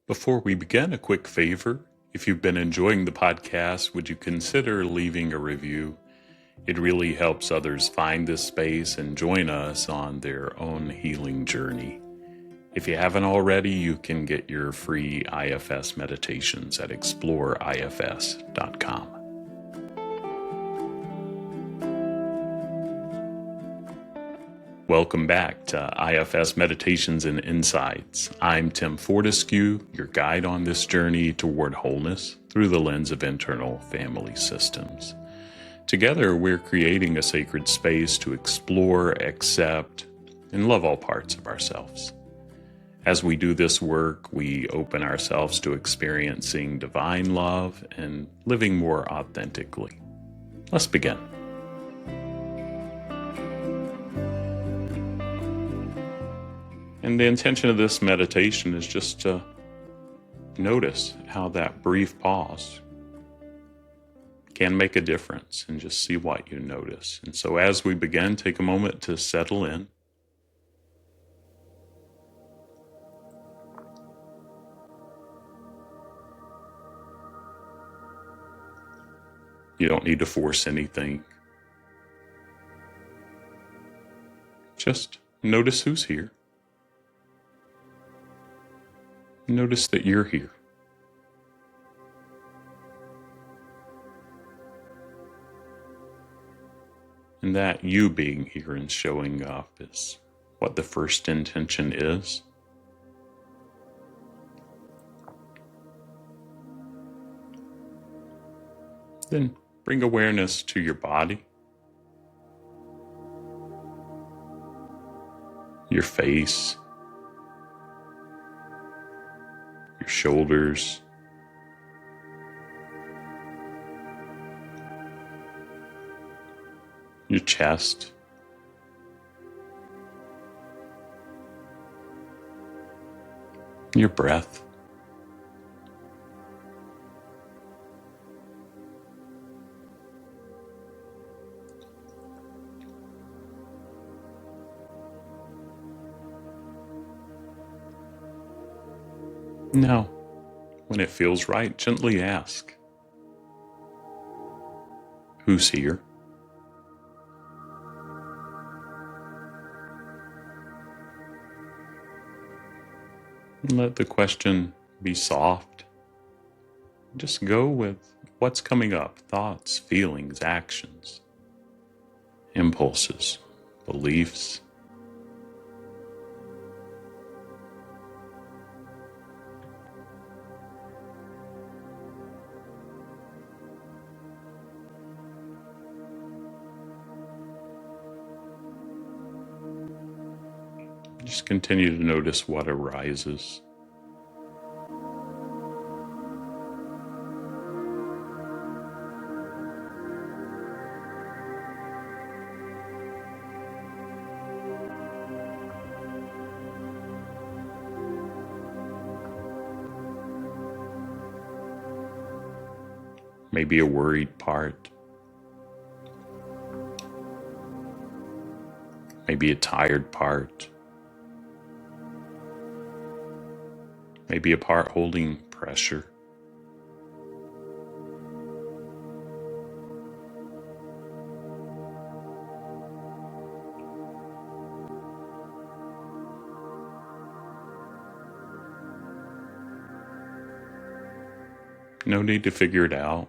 Before we begin, a quick favor. If you've been enjoying the podcast, would you consider leaving a review? It really helps others find this space and join us on their own healing journey. If you haven't already, you can get your free IFS meditations at exploreifs.com. Welcome back to IFS Meditations and Insights. I'm Tim Fortescue, your guide on this journey toward wholeness through the lens of internal family systems. Together, we're creating a sacred space to explore, accept, and love all parts of ourselves. As we do this work, we open ourselves to experiencing divine love and living more authentically. Let's begin. And the intention of this meditation is just to notice how that brief pause can make a difference, and just see what you notice. And so as we begin, take a moment to settle in. You don't need to force anything. Just notice who's here. Notice that you're here. And that you being here and showing up is what the first intention is. Then bring awareness to your body, your face, your shoulders, your chest, your breath. Now, when it feels right, gently ask, who's here? And let the question be soft. Just go with what's coming up: thoughts, feelings, actions, impulses, beliefs. Just continue to notice what arises. Maybe a worried part. Maybe a tired part. Maybe a part holding pressure. No need to figure it out.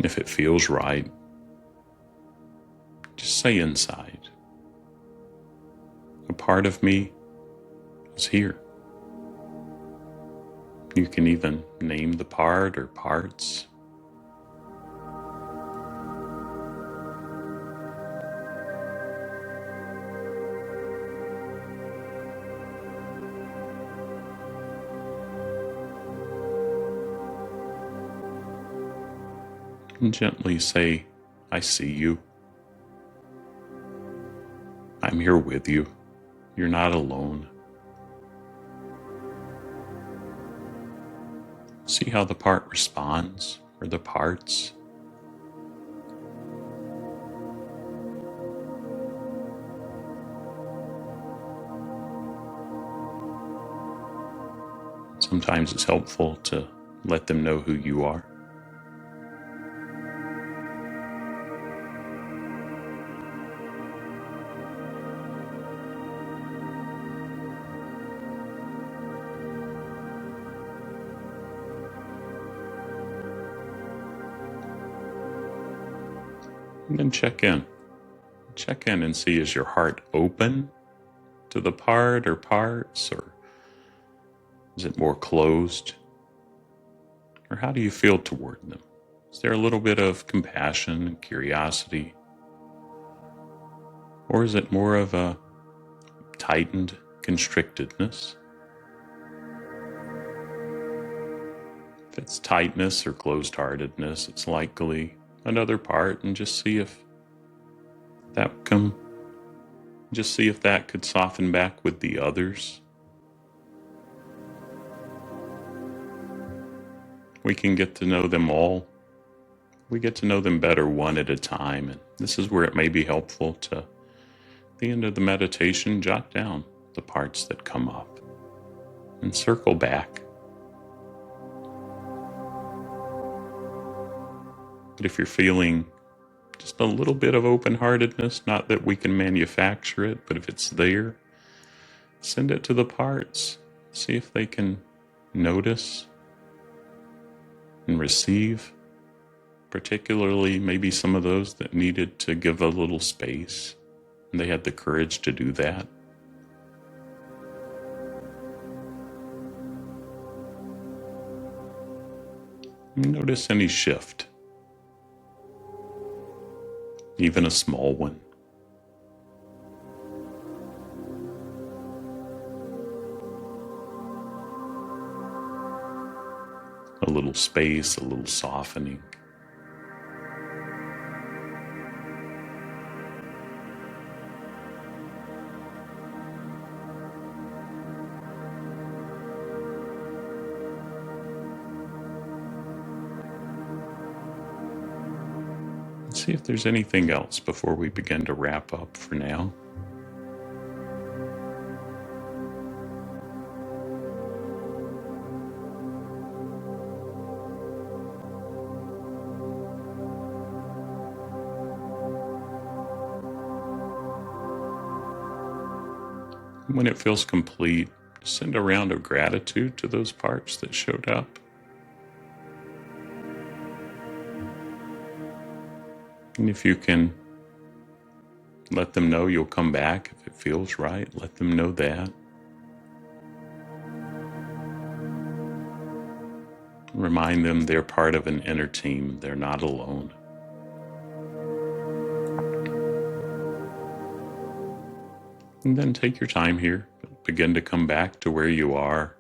If it feels right, just say inside, a part of me is here. You can even name the part or parts. And gently say, I see you. I'm here with you. You're not alone. See how the part responds, or the parts. Sometimes it's helpful to let them know who you are. And then check in. Check in and see, is your heart open to the part or parts, or is it more closed? Or how do you feel toward them? Is there a little bit of compassion and curiosity? Or is it more of a tightened constrictedness? If it's tightness or closed-heartedness, it's likely another part, and just see if that could soften back with the others. We can get to know them all. We get to know them better one at a time, and this is where it may be helpful to, at the end of the meditation, jot down the parts that come up and circle back. But if you're feeling just a little bit of open-heartedness, not that we can manufacture it, but if it's there, send it to the parts. See if they can notice and receive, particularly maybe some of those that needed to give a little space, and they had the courage to do that. Notice any shift, even a small one. A little space, a little softening. See if there's anything else before we begin to wrap up for now. When it feels complete, send a round of gratitude to those parts that showed up. And if you can let them know you'll come back if it feels right, let them know that. Remind them they're part of an inner team. They're not alone. And then take your time here. Begin to come back to where you are.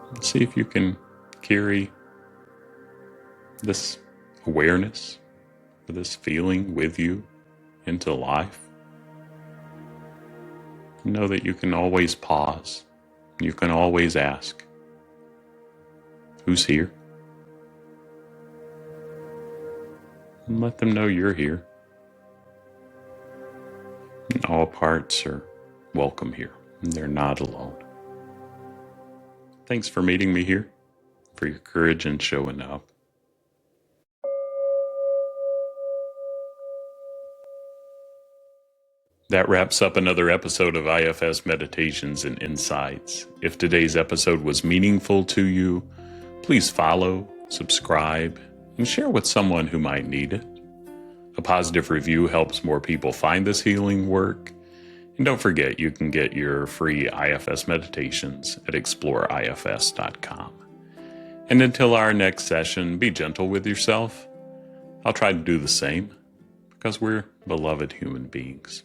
And see if you can carry this awareness, or this feeling with you into life. Know that you can always pause. You can always ask, who's here? And let them know you're here. And all parts are welcome here. And they're not alone. Thanks for meeting me here, for your courage in showing up. That wraps up another episode of IFS Meditations and Insights. If today's episode was meaningful to you, please follow, subscribe, and share with someone who might need it. A positive review helps more people find this healing work. And don't forget, you can get your free IFS meditations at exploreifs.com. And until our next session, be gentle with yourself. I'll try to do the same, because we're beloved human beings.